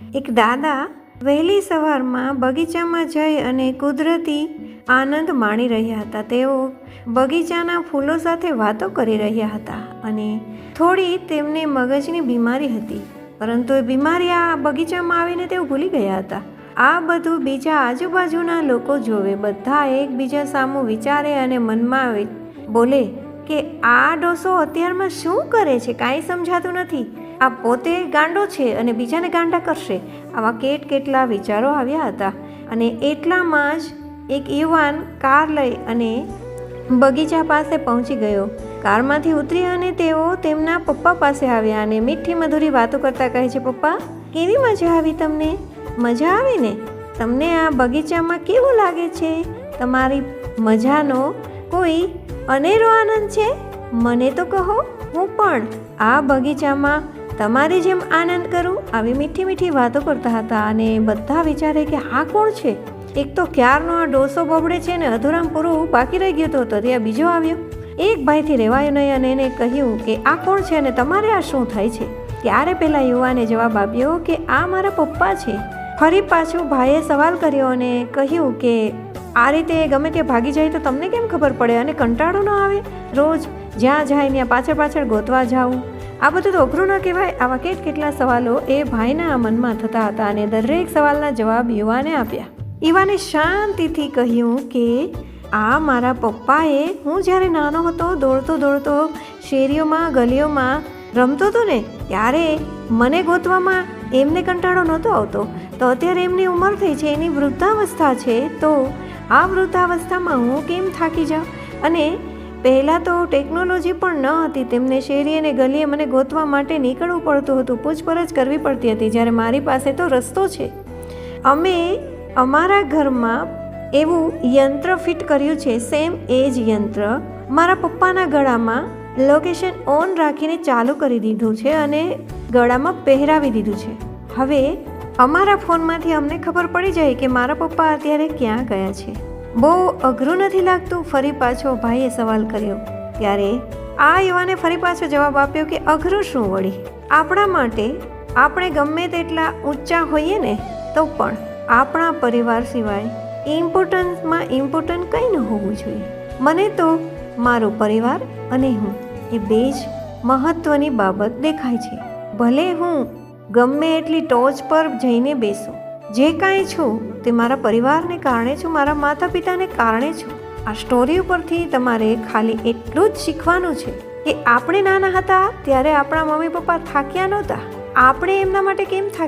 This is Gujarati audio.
એક દાદા વહેલી સવારમાં બગીચામાં જઈ અને કુદરતી આનંદ માણી રહ્યા હતા. તેઓ બગીચાના ફૂલો સાથે વાતો કરી રહ્યા હતા અને થોડી તેમને મગજની બીમારી હતી, પરંતુ એ બીમારી આ બગીચામાં આવીને તેઓ ભૂલી ગયા હતા. આ બધું બીજા આજુબાજુના લોકો જોવે, બધા એકબીજા સામું વિચારે અને મનમાં બોલે કે આ ડોસો અત્યારમાં શું કરે છે, કાંઈ સમજાતું નથી. આ પોતે ગાંડો છે અને બીજાને ગાંડા કરશે. આવા કેટલા વિચારો આવ્યા હતા. અને એટલામાં જ એક યુવાન કાર લઈ અને બગીચા પાસે પહોંચી ગયો. કારમાંથી ઉતરી અને તેઓ તેમના પપ્પા પાસે આવ્યા અને મીઠી મધુરી વાતો કરતા કહે છે, પપ્પા કેવી મજા આવી તમને? મજા આવી ને? તમને આ બગીચામાં કેવું લાગે છે? તમારી મજાનો કોઈ અનેરો આનંદ છે? મને તો કહો, હું પણ આ બગીચામાં તમારી જેમ આનંદ કરું. આવી મીઠી મીઠી વાતો કરતા હતા અને બધા વિચારે કે આ કોણ છે? એક તો ક્યારનો આ ડોસો બબડે છે ને અધૂરામ પૂરું બાકી રહી ગયું તો ત્યાં બીજો આવ્યો. એક ભાઈથી રહેવાયું નહીં અને એને કહ્યું કે આ કોણ છે અને તમારે આ શું થાય છે? ત્યારે પેલા યુવાને જવાબ આપ્યો કે આ મારા પપ્પા છે. ફરી પાછું ભાઈએ સવાલ કર્યો અને કહ્યું કે આ રીતે ગમે તે ભાગી જાય તો તમને કેમ ખબર પડે અને કંટાળો ન આવે? રોજ જ્યાં જાય ત્યાં પાછળ ગોતવા જાવું, આ બધું તો અઘરું ન કહેવાય? આવા કેટલા સવાલો એ ભાઈના મનમાં થતા હતા અને દરેક સવાલના જવાબ યુવાને આપ્યા. યુવાને શાંતિથી કહ્યું કે આ મારા પપ્પાએ હું જ્યારે નાનો હતો દોડતો શેરીઓમાં ગલીઓમાં રમતો હતો ને ત્યારે મને ગોતવામાં એમને કંટાળો નહોતો આવતો. તો અત્યારે એમની ઉંમર થઈ છે, એની વૃદ્ધાવસ્થા છે, તો આ વૃદ્ધાવસ્થામાં હું કેમ થાકી જાઉં? અને પહેલાં તો ટેકનોલોજી પણ ન હતી, તેમને શેરી અને ગલીએ મને ગોતવા માટે નીકળવું પડતું હતું, પૂછપરછ કરવી પડતી હતી, જ્યારે મારી પાસે તો રસ્તો છે. અમે અમારા ઘરમાં એવું યંત્ર ફિટ કર્યું છે, સેમ એ જ યંત્ર મારા પપ્પાના ગળામાં લોકેશન ઓન રાખીને ચાલુ કરી દીધું છે અને ગળામાં પહેરાવી દીધું છે. હવે અમારા ફોનમાંથી અમને ખબર પડી જાય કે મારા પપ્પા અત્યારે ક્યાં ગયા છે. બહુ અઘરું નથી લાગતું? ફરી પાછો ભાઈએ સવાલ કર્યો. ત્યારે આ યુવાને ફરી પાછો જવાબ આપ્યો કે અઘરું શું વળી? આપણા માટે આપણે ગમે તેટલા ઊંચા હોઈએ ને તો પણ આપણા પરિવાર સિવાય ઇમ્પોર્ટન્ટ કંઈ ન હોવું જોઈએ. મને તો મારો પરિવાર અને હું એ બે જ મહત્ત્વની બાબત દેખાય છે. ભલે હું ગમે એટલી ટોચ પર જઈને બેસું, જે કાંઈ છું તે મારા પરિવારને કારણે છું, મારા માતા પિતાને કારણે છું. આ સ્ટોરી ઉપરથી તમારે ખાલી એટલું જ શીખવાનું છે કે આપણે નાના હતા ત્યારે આપણા મમ્મી પપ્પા થાક્યા નહોતા, આપણે એમના માટે કેમ થાક્યા?